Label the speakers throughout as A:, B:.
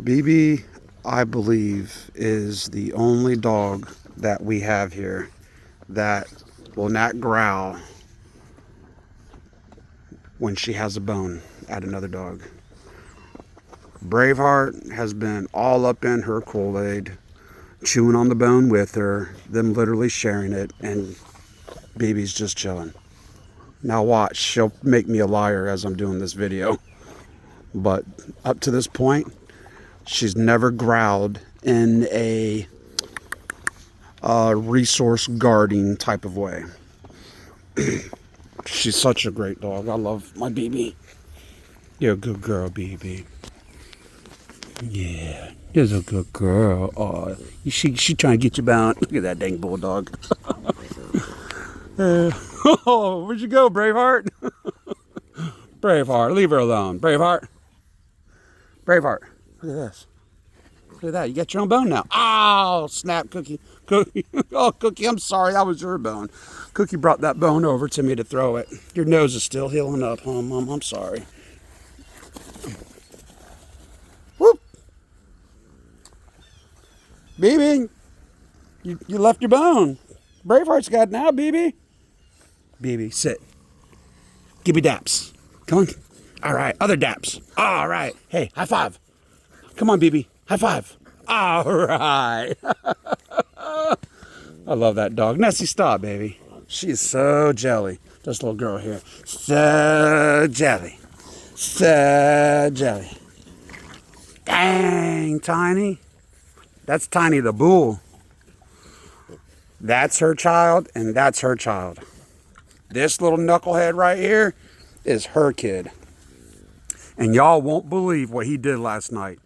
A: BB, I believe, is the only dog that we have here that will not growl when she has a bone at another dog. Braveheart has been all up in her Kool-Aid, chewing on the bone with her, them literally sharing it, and BB's just chilling. Now watch, she'll make me a liar as I'm doing this video. But up to this point, she's never growled in a resource guarding type of way. She's such a great dog. I love my BB. You're a good girl, BB. Yeah, you're a good girl. Oh, she trying to get you bound. Look at that dang bulldog. Oh, where'd you go, Braveheart? Braveheart, leave her alone. Braveheart. Braveheart. Look at this. Look at that. You got your own bone now. Oh, snap, Cookie. Cookie. Oh, Cookie, I'm sorry. That was your bone. Cookie brought that bone over to me to throw it. Your nose is still healing up, huh, Mom? I'm sorry. Whoop. BB, you left your bone. Braveheart's got it now, BB. BB, sit. Give me daps. Come on. All right. Other daps. All right. Hey, high five. Come on, BB. High five. All right. I love that dog. Nessie, stop, baby. She is so jelly. This little girl here. So jelly. So jelly. Dang, Tiny. That's Tiny the bull. That's her child, and that's her child. This little knucklehead right here is her kid. And y'all won't believe what he did last night.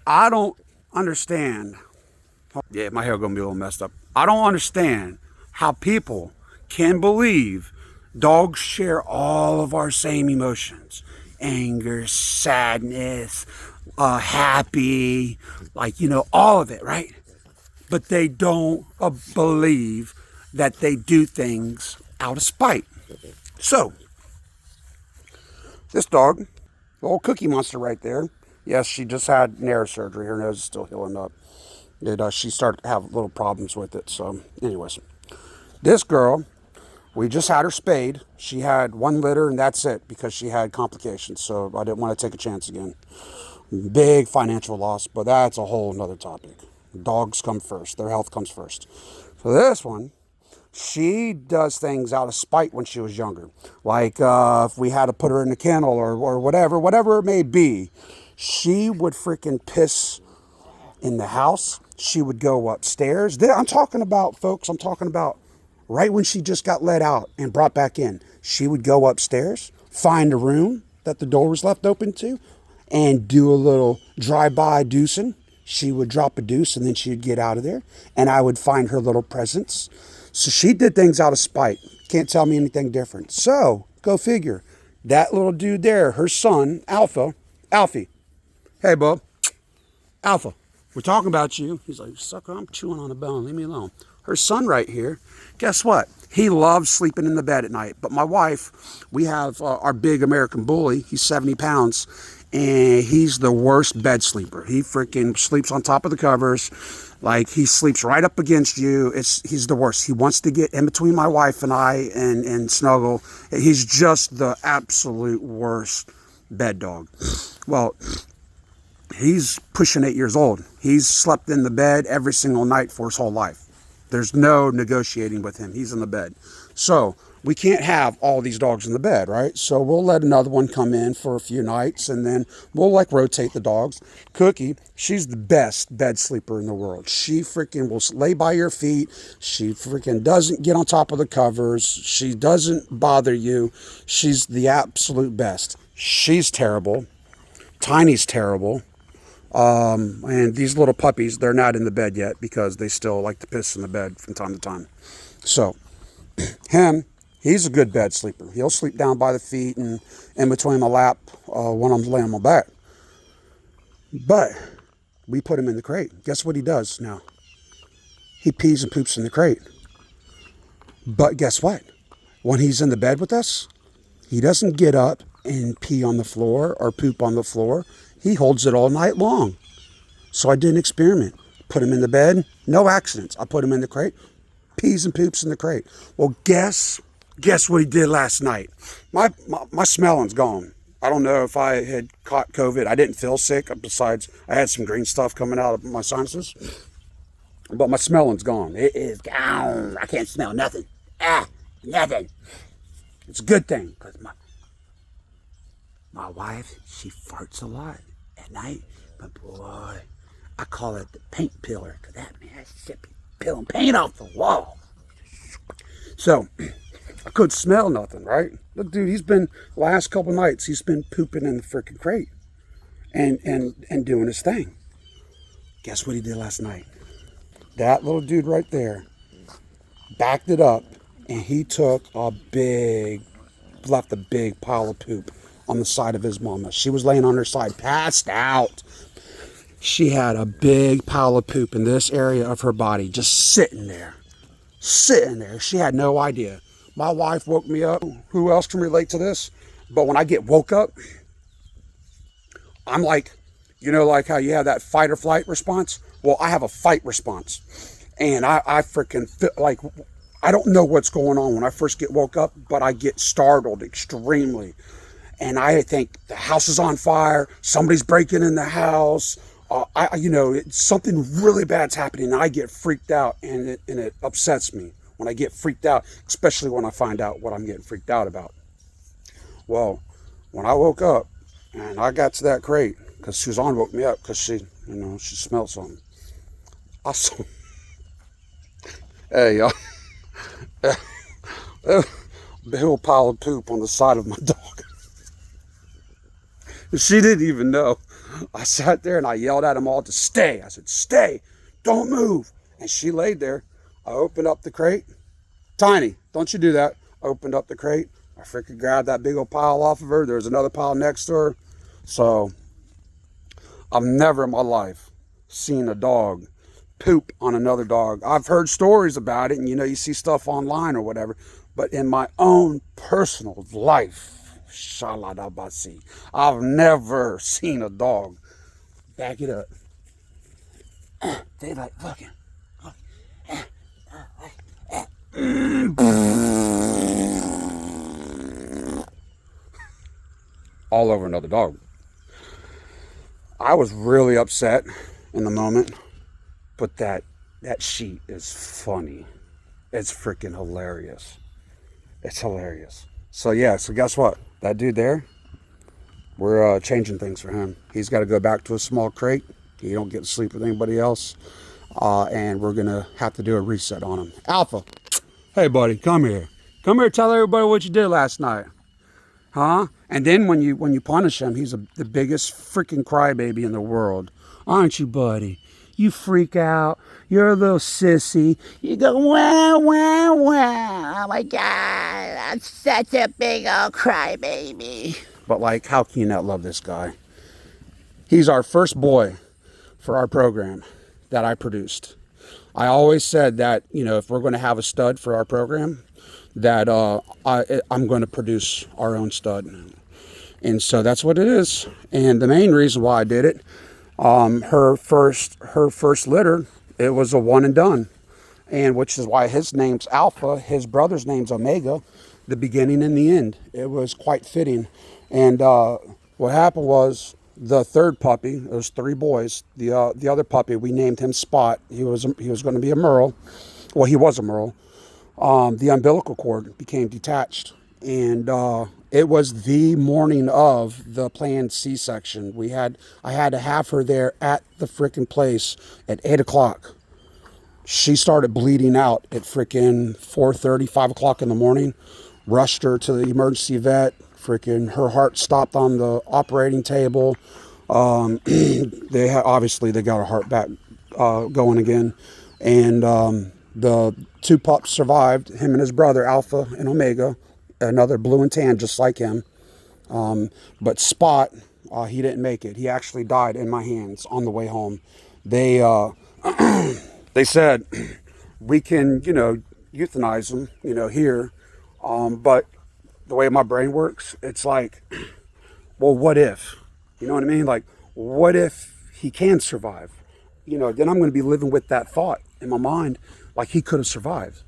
A: I don't understand. Yeah, my hair gonna be a little messed up. I don't understand how people can believe dogs share all of our same emotions. Anger, sadness, happy, all of it, right? But they don't believe that they do things out of spite. So, this dog, the old Cookie Monster right there, yes, she just had nair surgery. Her nose is still healing up. She started to have little problems with it. So, anyways, this girl, we just had her spayed. She had one litter and that's it because she had complications. So I didn't want to take a chance again. Big financial loss, but that's a whole nother topic. Dogs come first. Their health comes first. So this one, she does things out of spite when she was younger. Like if we had to put her in the kennel or whatever it may be, she would freaking piss in the house. She would go upstairs. I'm talking about, folks, right when she just got let out and brought back in. She would go upstairs, find a room that the door was left open to, and do a little drive-by deucing. She would drop a deuce and then she'd get out of there. And I would find her little presents. So she did things out of spite. Can't tell me anything different. So, go figure. That little dude there, her son, Alfie. Hey, bub. Alpha, we're talking about you. He's like, sucker, I'm chewing on a bone. Leave me alone. Her son right here, guess what? He loves sleeping in the bed at night. But my wife, we have our big American bully. He's 70 pounds. And he's the worst bed sleeper. He freaking sleeps on top of the covers. Like, he sleeps right up against you. He's the worst. He wants to get in between my wife and I and snuggle. He's just the absolute worst bed dog. Well, he's pushing 8 years old. He's slept in the bed every single night for his whole life. There's no negotiating with him. He's in the bed. So we can't have all these dogs in the bed, right? So we'll let another one come in for a few nights and then we'll rotate the dogs. Cookie, she's the best bed sleeper in the world. She freaking will lay by your feet. She freaking doesn't get on top of the covers. She doesn't bother you. She's the absolute best. She's terrible. Tiny's terrible. And these little puppies, they're not in the bed yet because they still like to piss in the bed from time to time. So, he's a good bed sleeper. He'll sleep down by the feet and in between my lap when I'm laying on my back. But we put him in the crate. Guess what he does now? He pees and poops in the crate. But guess what? When he's in the bed with us, he doesn't get up and pee on the floor or poop on the floor He holds it all night long. So I did an experiment. Put him in the bed, no accidents. I put him in the crate, pees and poops in the crate. Well, guess what he did last night? My smelling's gone. I don't know if I had caught COVID. I didn't feel sick. Besides, I had some green stuff coming out of my sinuses. But my smelling's gone. It is gone. I can't smell nothing. Nothing. It's a good thing, because my wife, she farts a lot at night. But boy, I call it the paint pillar, because that man should be peeling paint off the wall. So I couldn't smell nothing, right? Look, dude, he's been, last couple nights, he's been pooping in the freaking crate and doing his thing. Guess what he did last night? That little dude right there backed it up, and he took left a big pile of poop on the side of his mama. She was laying on her side, passed out. She had a big pile of poop in this area of her body, just sitting there. She had no idea. My wife woke me up. Who else can relate to this? But when I get woke up, I'm like, like how you have that fight or flight response? Well, I have a fight response. And I freaking feel like, I don't know what's going on when I first get woke up, but I get startled extremely. And I think the house is on fire. Somebody's breaking in the house. Something really bad's happening, and I get freaked out, and it upsets me when I get freaked out, especially when I find out what I'm getting freaked out about. Well, when I woke up and I got to that crate, because Suzanne woke me up because she smelled something. I saw, hey, y'all, big old pile of poop on the side of my dog. She didn't even know. I sat there and I yelled at them all to stay. I said, stay, don't move. And she laid there. I opened up the crate. Tiny, don't you do that. I opened up the crate. I freaking grabbed that big old pile off of her. There was another pile next to her. So I've never in my life seen a dog poop on another dog. I've heard stories about it, and you see stuff online or whatever. But in my own personal life, Shaladabasi, I've never seen a dog back it up. They like fucking all over another dog. I was really upset in the moment, but that sheet is funny. It's freaking hilarious. It's hilarious. So guess what? That dude there, we're changing things for him. He's got to go back to a small crate. He don't get to sleep with anybody else. And we're going to have to do a reset on him. Alpha, hey buddy, come here. Come here, tell everybody what you did last night. Huh? And then when you punish him, he's the biggest freaking crybaby in the world. Aren't you, buddy? You freak out. You're a little sissy. You go, wow, wow, wow. Oh my God, I'm such a big old crybaby. But how can you not love this guy? He's our first boy for our program that I produced. I always said that, if we're going to have a stud for our program, that I'm going to produce our own stud. And so that's what it is. And the main reason why I did it, her first litter, it was a one and done. And which is why his name's Alpha, his brother's name's Omega, the beginning and the end. It was quite fitting. And what happened was, the third puppy, there was 3 boys. The other puppy, we named him Spot. He was going to be a Merle. Well, he was a Merle. The umbilical cord became detached, and it was the morning of the planned C-section. I had to have her there at the frickin' place at 8 o'clock. She started bleeding out at frickin' 4:30, 5 o'clock in the morning. Rushed her to the emergency vet. Frickin' her heart stopped on the operating table. They got her heart back going again, and the 2 pups survived. Him and his brother Alpha and Omega, another blue and tan just like him. But Spot, he didn't make it. He actually died in my hands on the way home. They they said we can euthanize him here, but the way my brain works, it's like, well, what if? You know what I mean? Like, what if he can survive? You know, then I'm going to be living with that thought in my mind, like he could have survived,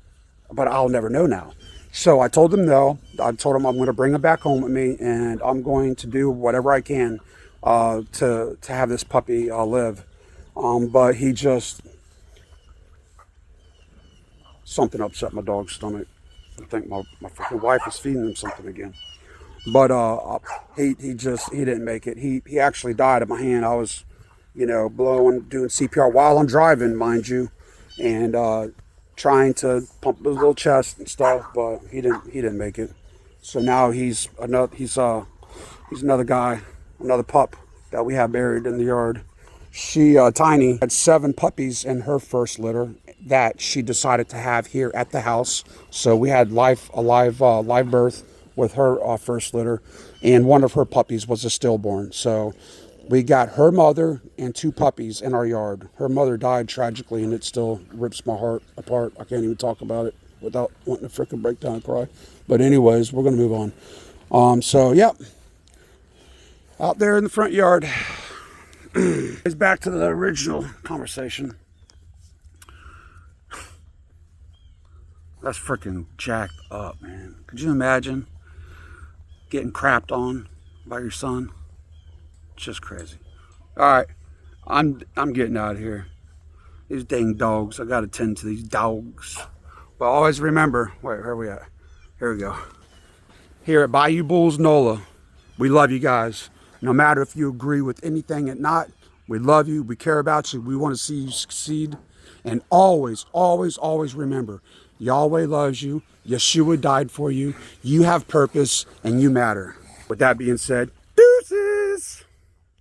A: but I'll never know now. So I told him no. I told him I'm going to bring him back home with me, and I'm going to do whatever I can to have this puppy live. But he just, something upset my dog's stomach. I think my freaking wife is feeding him something again. But he didn't make it. He actually died at my hand. I was, you know, doing CPR while I'm driving, mind you, and trying to pump his little chest and stuff. But he didn't make it. So now he's another guy, another pup that we have buried in the yard. She, Tiny, had 7 puppies in her first litter that she decided to have here at the house. So we had a live birth with her first litter, and one of her puppies was a stillborn. So we got her mother and 2 puppies in our yard. Her mother died tragically, and it still rips my heart apart. I can't even talk about it without wanting to freaking break down and cry. But anyways, we're going to move on. So, yep. Out there in the front yard. It's back to the original conversation. That's freaking jacked up, man. Could you imagine getting crapped on by your son? It's just crazy. All right, I'm getting out of here. These dang dogs. I gotta tend to these dogs. But always remember. Wait, where are we at? Here we go. Here at Bayou Bulls NOLA, we love you guys. No matter if you agree with anything or not, we love you. We care about you. We want to see you succeed. And always, always, always remember, Yahweh loves you. Yeshua died for you. You have purpose and you matter. With that being said, deuces.